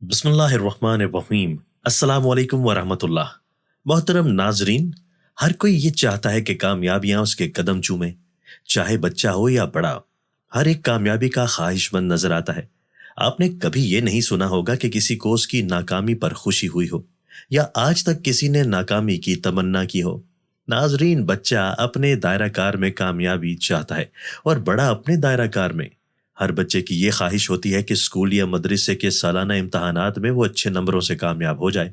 बिस्मिल्लाहिर्रहमानिर्रहीम। अस्सलाम वालेकुम वरहमतुल्लाह। मोहतरम नाजरीन, हर कोई ये चाहता है कि कामयाबियां उसके कदम चूमे, चाहे बच्चा हो या बड़ा। हर एक कामयाबी का ख्वाहिशमंद नजर आता है। आपने कभी ये नहीं सुना होगा कि किसी को उसकी नाकामी पर खुशी हुई हो, या आज तक किसी ने नाकामी की तमन्ना की हो। नाजरीन, बच्चा अपने दायरा कार में कामयाबी चाहता है और बड़ा अपने दायरा कार में। हर बच्चे की ये ख्वाहिश होती है कि स्कूल या मदरसे के सालाना इम्तहानात में वो अच्छे नंबरों से कामयाब हो जाए।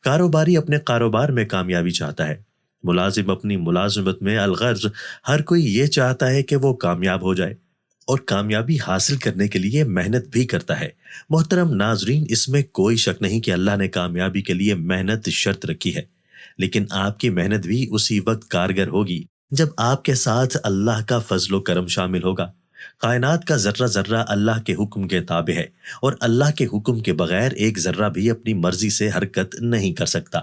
कारोबारी अपने कारोबार में कामयाबी चाहता है। मुलाजिम अपनी मुलाजिमत में अलगर्ज। हर कोई ये चाहता है कि वो कामयाब हो जाए और कामयाबी हासिल करने के लिए मेहनत भी करता है। मोहतरम नाजरीन, इसमें कोई शक नहीं कि अल्लाह ने कामयाबी के लिए मेहनत शर्त रखी है, लेकिन आपकी मेहनत भी उसी वक्त कारगर होगी जब आपके साथ अल्लाह का फजलो करम शामिल होगा। कायनात का जर्रा जर्रा अल्लाह के हुक्म के ताबे है और अल्लाह के हुक्म के बगैर एक जर्रा भी अपनी मर्जी से हरकत नहीं कर सकता।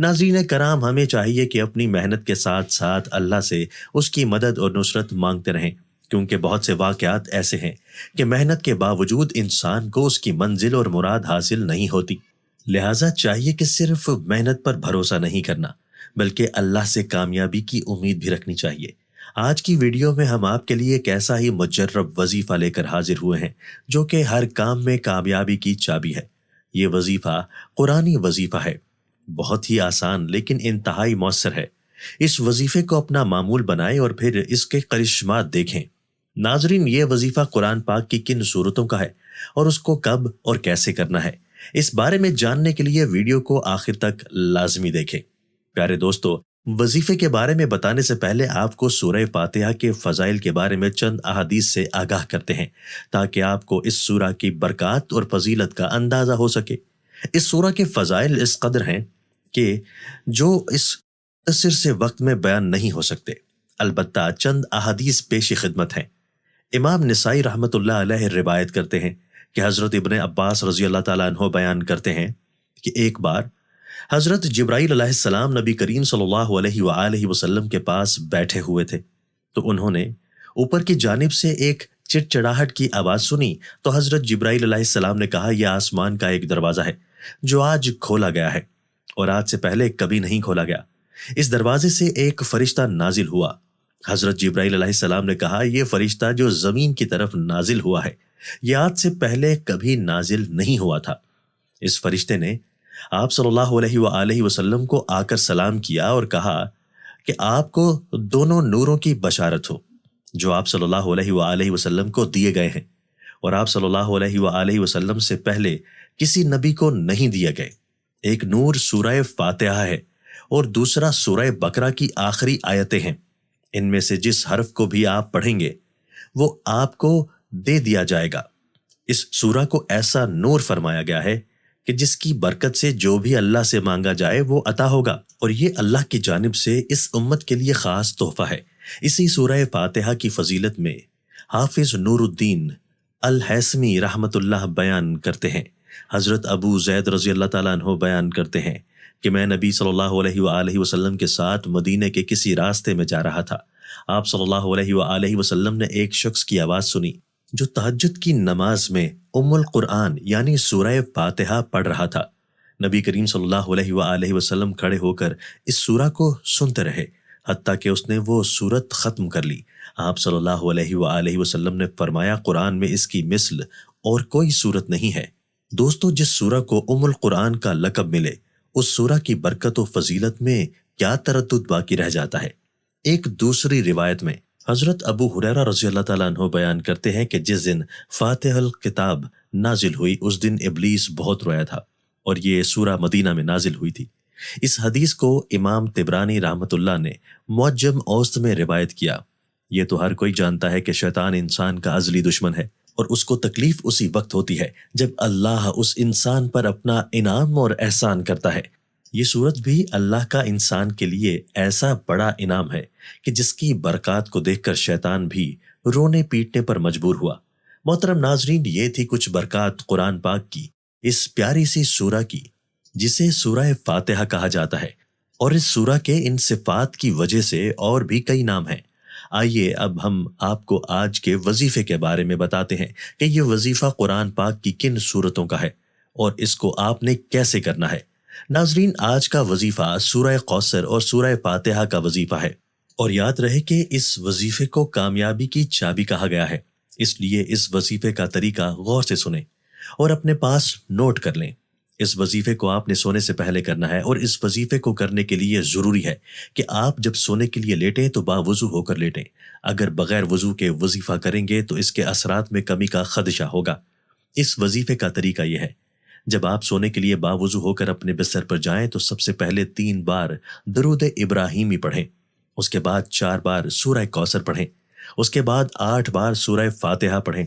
नाज़रीन कराम, हमें चाहिए कि अपनी मेहनत के साथ साथ अल्लाह से उसकी मदद और नुसरत मांगते रहें, क्योंकि बहुत से वाक़यात ऐसे हैं कि मेहनत के बावजूद इंसान को उसकी मंजिल और मुराद हासिल नहीं होती। लिहाजा चाहिए कि सिर्फ मेहनत पर भरोसा नहीं करना, बल्कि अल्लाह से कामयाबी की उम्मीद भी रखनी चाहिए। आज की वीडियो में हम आपके लिए एक ऐसा ही मुजर्रब वजीफा लेकर हाजिर हुए हैं जो कि हर काम में कामयाबी की चाबी है। ये वजीफा कुरानी वजीफा है, बहुत ही आसान लेकिन इंतहाई मौसर है। इस वजीफे को अपना मामूल बनाएं और फिर इसके करिश्मात देखें। नाजरीन, ये वजीफा कुरान पाक की किन सूरतों का है और उसको कब और कैसे करना है, इस बारे में जानने के लिए वीडियो को आखिर तक लाजमी देखें। प्यारे दोस्तों, वजीफे के बारे में बताने से पहले आपको सूरह फातिहा के फजाइल के बारे में चंद अहादीस से आगाह करते हैं, ताकि आपको इस सूरा की बरकत और फजीलत का अंदाजा हो सके। इस सूरा के फजाइल इस कदर हैं कि जो इस तस्वीर से वक्त में बयान नहीं हो सकते। अलबत्ता चंद अहादीस पेश खिदमत हैं। इमाम निसाई रहमतुल्लाह अलैह रिवायत करते हैं कि हज़रत इब्ने अब्बास रज़ी अल्लाह ताला अन्हो बयान करते हैं कि एक बार हज़रत जिब्राईल अलैहिस्सलाम नबी करीम सल्लल्लाहु अलैहि वसल्लम के पास बैठे हुए थे, तो उन्होंने ऊपर की जानिब से एक चिड़चिड़ाहट की आवाज़ सुनी। तो हज़रत जिब्राईल अलैहिस्सलाम ने कहा, यह आसमान का एक दरवाज़ा है जो आज खोला गया है और आज से पहले कभी नहीं खोला गया। इस दरवाजे से एक फरिश्ता नाजिल हुआ। हज़रत जिब्राईल अलैहिस्सलाम ने कहा, यह फरिश्ता जो ज़मीन की तरफ नाजिल हुआ है, यह आज से पहले कभी नाजिल नहीं हुआ था। इस फरिश्ते ने आप सल्लल्लाहु अलैहि वसल्लम को आकर सलाम किया और कहा कि आपको दोनों नूरों की बशारत हो जो आप सल्लल्लाहु अलैहि वसल्लम को दिए गए हैं और आप सल्लल्लाहु अलैहि वसल्लम से पहले किसी नबी को नहीं दिए गए। एक नूर सूरह फातिहा है और दूसरा सूरह बकरा की आखिरी आयतें हैं। इनमें से जिस हर्फ को भी आप पढ़ेंगे वो आपको दे दिया जाएगा। इस सूरा को ऐसा नूर फरमाया गया है कि जिसकी बरकत से जो भी अल्लाह से मांगा जाए वो अता होगा, और ये अल्लाह की जानिब से इस उम्मत के लिए खास तोहफा है। इसी सूरह फातिहा की फजीलत में हाफिज नूरुद्दीन अल हैसमी रहमतुल्लाह बयान करते हैं। हज़रत अबू ज़ैद रज़ी अल्लाह ताला अन्हो बयान करते हैं कि मैं नबी सल्लल्लाहु अलैहि वसल्लम के साथ मदीने के किसी रास्ते में जा रहा था। आप सल्लल्लाहु अलैहि वसल्लम ने एक शख्स की आवाज़ सुनी जो तहज्जुद की नमाज में उम्मुल कुरान यानी सूरह फातिहा पढ़ रहा था। नबी करीम सल्लल्लाहु अलैहि वसल्लम खड़े होकर इस सूरा को सुनते रहे हत्ता कि उसने वो सूरत ख़त्म कर ली। आप सल्लल्लाहु अलैहि वसल्लम ने फरमाया, कुरान में इसकी मिस्ल और कोई सूरत नहीं है। दोस्तों, जिस सूरा को उम्मुल कुरान का लक़ब मिले, उस सूरा की बरकत और फजीलत में क्या तरद्दुद बाकी रह जाता है। एक दूसरी रिवायत में हज़रत अबू हुरैरा रज़ी अल्लाह ताला अन्हो बयान करते हैं कि जिस दिन फातिहल किताब नाजिल हुई उस दिन इब्लीस बहुत रोया था और ये सूरा मदीना में नाजिल हुई थी। इस हदीस को इमाम तिबरानी रहमतुल्लाह ने मुअज्जम औसत में रिवायत किया। ये तो हर कोई जानता है कि शैतान इंसान का अज़ली दुश्मन है और उसको तकलीफ उसी वक्त होती है जब अल्लाह उस इंसान पर अपना इनाम और एहसान करता है। ये सूरत भी अल्लाह का इंसान के लिए ऐसा बड़ा इनाम है कि जिसकी बरकत को देखकर शैतान भी रोने पीटने पर मजबूर हुआ। मोहतरम नाजरीन, ये थी कुछ बरकत कुरान पाक की इस प्यारी सी सूरा की जिसे सूरह फातिहा कहा जाता है, और इस सूरा के इन सिफात की वजह से और भी कई नाम हैं। आइए अब हम आपको आज के वजीफे के बारे में बताते हैं कि ये वजीफा कुरान पाक की किन सूरतों का है اور اس کو آپ نے کیسے کرنا ہے۔ ناظرین، آج کا وظیفہ سورہ کوثر اور سورہ فاتحہ کا وظیفہ ہے، اور یاد رہے کہ اس وظیفے کو کامیابی کی چابی کہا گیا ہے، اس لیے اس وظیفے کا طریقہ غور سے سنیں اور اپنے پاس نوٹ کر لیں۔ اس وظیفے کو آپ نے سونے سے پہلے کرنا ہے، اور اس وظیفے کو کرنے کے لیے ضروری ہے کہ آپ جب سونے کے لیے لیٹیں تو باوضو ہو کر لیٹیں۔ اگر بغیر وضو کے وظیفہ کریں گے تو اس کے اثرات میں کمی کا خدشہ ہوگا۔ اس وظیفے کا طریقہ یہ ہے، جب آپ سونے کے لیے باوضو ہو کر اپنے بستر پر جائیں تو سب سے پہلے 3 بار درود ابراہیمی پڑھیں، اس کے بعد 4 بار سورہ کوثر پڑھیں، اس کے بعد 8 بار سورہ فاتحہ پڑھیں،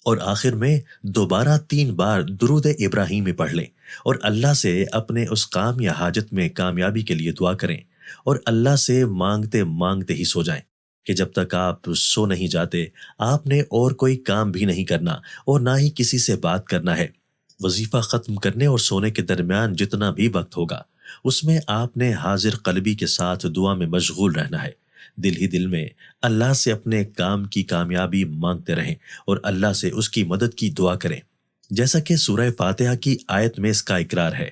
اور آخر میں دوبارہ 3 بار درود ابراہیمی پڑھ لیں، اور اللہ سے اپنے اس کام یا حاجت میں کامیابی کے لیے دعا کریں، اور اللہ سے مانگتے مانگتے ہی سو جائیں کہ جب تک آپ سو نہیں جاتے آپ نے اور کوئی کام بھی نہیں کرنا اور نہ ہی کسی سے بات کرنا ہے۔ وظیفہ ختم کرنے اور سونے کے درمیان جتنا بھی وقت ہوگا اس میں آپ نے حاضر قلبی کے ساتھ دعا میں مشغول رہنا ہے۔ دل ہی دل میں اللہ سے اپنے کام کی کامیابی مانگتے رہیں اور اللہ سے اس کی مدد کی دعا کریں، جیسا کہ سورہ فاتحہ کی آیت میں اس کا اقرار ہے،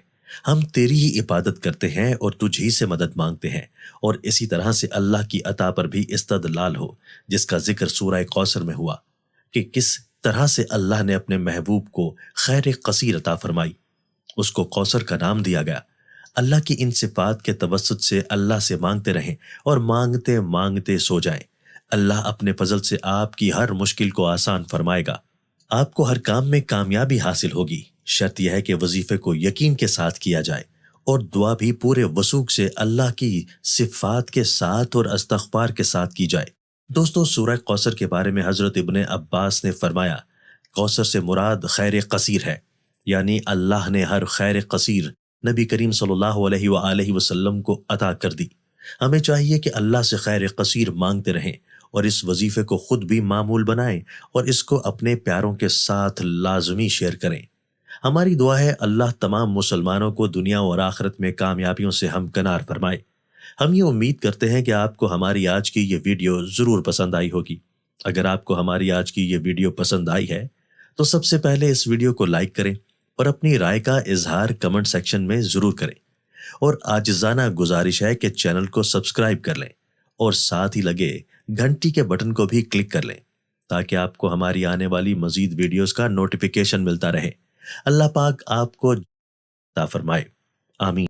ہم تیری ہی عبادت کرتے ہیں اور تجھ ہی سے مدد مانگتے ہیں، اور اسی طرح سے اللہ کی عطا پر بھی استدلال ہو، جس کا ذکر سورہ کوثر میں ہوا کہ کس طرح سے اللہ نے اپنے محبوب کو خیر قصیر عطا فرمائی، اس کو کوثر کا نام دیا گیا۔ اللہ کی ان صفات کے توسط سے اللہ سے مانگتے رہیں اور مانگتے مانگتے سو جائیں۔ اللہ اپنے فضل سے آپ کی ہر مشکل کو آسان فرمائے گا، آپ کو ہر کام میں کامیابی حاصل ہوگی۔ شرط یہ ہے کہ وظیفے کو یقین کے ساتھ کیا جائے اور دعا بھی پورے وثوق سے اللہ کی صفات کے ساتھ اور استغفار کے ساتھ کی جائے۔ دوستو، سورہ کوثر کے بارے میں حضرت ابن عباس نے فرمایا، کوثر سے مراد خیر قصیر ہے، یعنی اللہ نے ہر خیر قصیر نبی کریم صلی اللہ علیہ وآلہ وسلم کو عطا کر دی۔ ہمیں چاہیے کہ اللہ سے خیر قصیر مانگتے رہیں اور اس وظیفے کو خود بھی معمول بنائیں اور اس کو اپنے پیاروں کے ساتھ لازمی شیئر کریں۔ ہماری دعا ہے اللہ تمام مسلمانوں کو دنیا اور آخرت میں کامیابیوں سے ہمکنار فرمائے۔ ہم یہ امید کرتے ہیں کہ آپ کو ہماری آج کی یہ ویڈیو ضرور پسند آئی ہوگی۔ اگر آپ کو ہماری آج کی یہ ویڈیو پسند آئی ہے تو سب سے پہلے اس ویڈیو کو لائک کریں اور اپنی رائے کا اظہار کمنٹ سیکشن میں ضرور کریں، اور عاجزانہ گزارش ہے کہ چینل کو سبسکرائب کر لیں اور ساتھ ہی لگے گھنٹی کے بٹن کو بھی کلک کر لیں تاکہ آپ کو ہماری آنے والی مزید ویڈیوز کا نوٹیفیکیشن ملتا رہے۔ اللہ پاک آپ کو عطا فرمائے، آمین۔